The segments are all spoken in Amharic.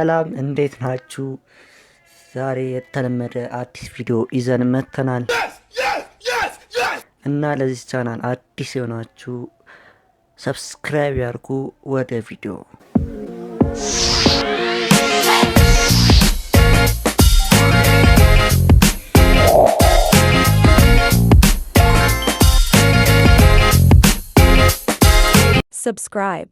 ሰላም እንዴት ናችሁ? ዛሬ የተለመደ አዲስ ቪዲዮ ይዘን መጥተናል እና ለዚህ ቻናል አዲስ የሆናችሁ ሰብስክራይብ ያርጉ። ወደ ቪዲዮ subscribe.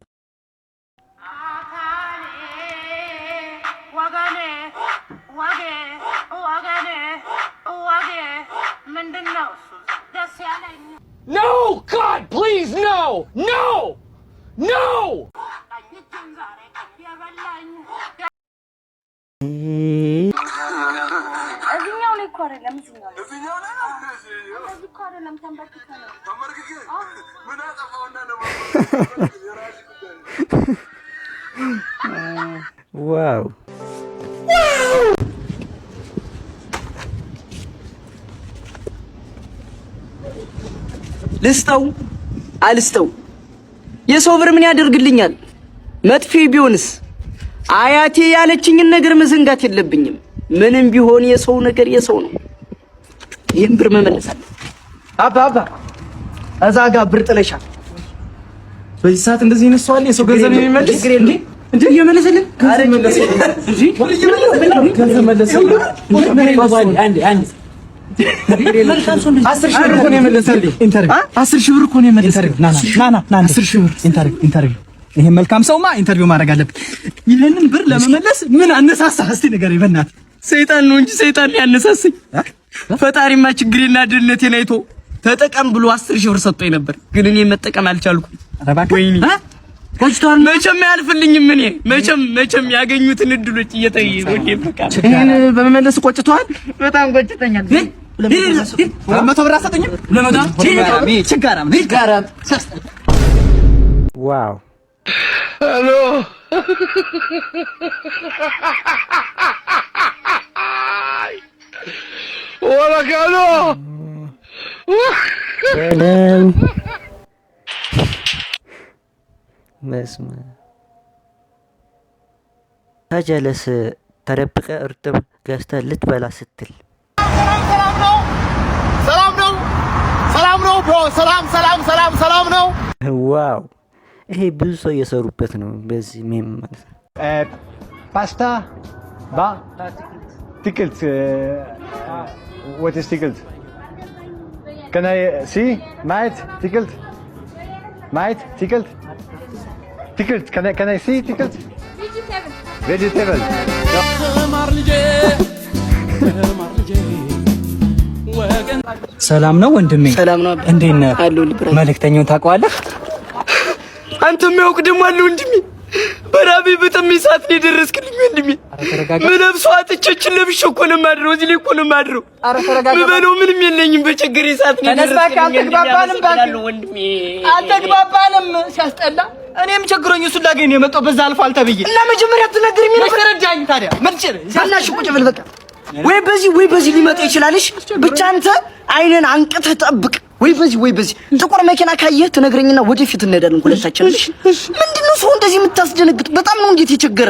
No! God, please, no! No! No! ዋው ልስጠው አልስጠው የሰው ብር ምን ያደርግልኛል? መጥፌ ቢሆንስ? አያቴ ያለችኝን ነገር መዘንጋት የለብኝም። ምንም ቢሆን የሰው ነገር የሰው ነው። ይሄን ብር መመለሳለሁ። አባ እዛ ጋር ብር ጥለሻል። በዚህ ሰዓት እንደዚህ ይነሳዋል የሰው ገንዘብ የሚመልስ እንዴ እየመለሰልን ገንዘብ መለሰልን እንጂ ገንዘብ መለሰልን አንድ 10 ሺህ ብር እኮ ነው የመለሰልኝ። ኢንተርቪው 10 ሺህ ብር እኮ ነው የመለሰልኝ። ና 10 ሺህ ብር ኢንተርቪው ይሄ መልካም ሰውማ ኢንተርቪው ማድረግ አለብን። ይሄንን ብር ለመመለስ ምን አነሳሳ? እስቲ ንገረኝ በእናትህ። ሰይጣን ነው እንጂ ሰይጣን ያነሳሰኝ። ፈጣሪማ ችግሬና ድህነቴን አይቶ ተጠቀም ብሎ 10 ሺህ ብር ሰጥቶኝ ነበር፣ ግን እኔ መጠቀም አልቻልኩም። ወይኔ ቆጭቷል። መቼም አያልፍልኝም። እኔ መቼም ያገኙትን እድሎች ወዴ በቃ ይሄን በመመለስ ቆጭቷል። በጣም ቆጭተኛል። መቶ ብር አሰጠኝም ችጋራም ዋው ሄሎ ወላካሎ ሰላም መስማ ታጀለስ ተደብቀ እርጥብ ገዝተህ ልትበላ ስትል ሰላም ነው ብሮ። ሰላም ነው። ዋው ይሄ ብዙ ሰው እየሰሩበት ነው። በዚህ ሜም ማለት ነው። ፓስታ tickelt what is tickelt? Can I see meid tickelt can I see tickelt? Vegetable ሰላም ነው ወንድሜ። ሰላም ነው። እንዴት ነህ? አሉል ብራ መልእክተኛውን ታውቀዋለህ? አንተም ያውቅ ደግሞ አለ ወንድሜ። በራቤ በጣም ሰዓት ነው የደረስክልኝ ወንድሜ። ምለብሰው አጥቼችን ለብሼ እኮ ነው የማድረው። እዚህ ላይ እኮ ነው የማድረው። ምበለው ምንም የለኝም። በቸገሬ ሰዓት ነው የደረስክልኝ አልተግባባንም። ሲያስጠላ እኔም ቸግሮኝ እሱን ላገኝ ነው የመጣው። በዛ አልፏል ተብዬ እና መጀመሪያ ትነግረኝ ምን ተረዳኝ። ታዲያ መልጭ ሳናሽ ቁጭ ብል በቃ ወይ በዚህ ሊመጣ ይችላልሽ። ብቻ አንተ አይነን አንቀተህ ጠብቅ። ወይ በዚህ ጥቁር መኪና ካየህ ትነግረኝና ወደፊት እንሄዳለን ሁለታችን። ምንድነው ሰው እንደዚህ የምታስደነግጥ? በጣም ነው እንዴት የቸገረ።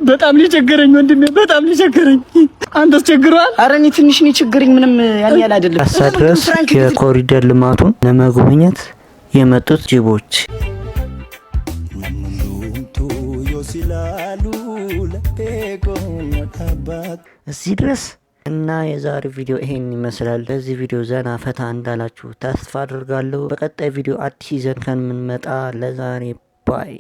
በጣም ሊቸገረኝ ወንድሜ፣ በጣም ሊቸገረኝ። አንተስ ቸግሯል? ኧረ እኔ ትንሽ ነው የቸገረኝ። ምንም ያን ያህል አይደለም። አሳድረስ የኮሪደር ልማቱን ለመጎብኘት የመጡት ጅቦች እዚህ ድረስ እና የዛሬ ቪዲዮ ይሄን ይመስላል። ለዚህ ቪዲዮ ዘና ፈታ እንዳላችሁ ተስፋ አድርጋለሁ። በቀጣይ ቪዲዮ አዲስ ይዘን ከምንመጣ ለዛሬ ባይ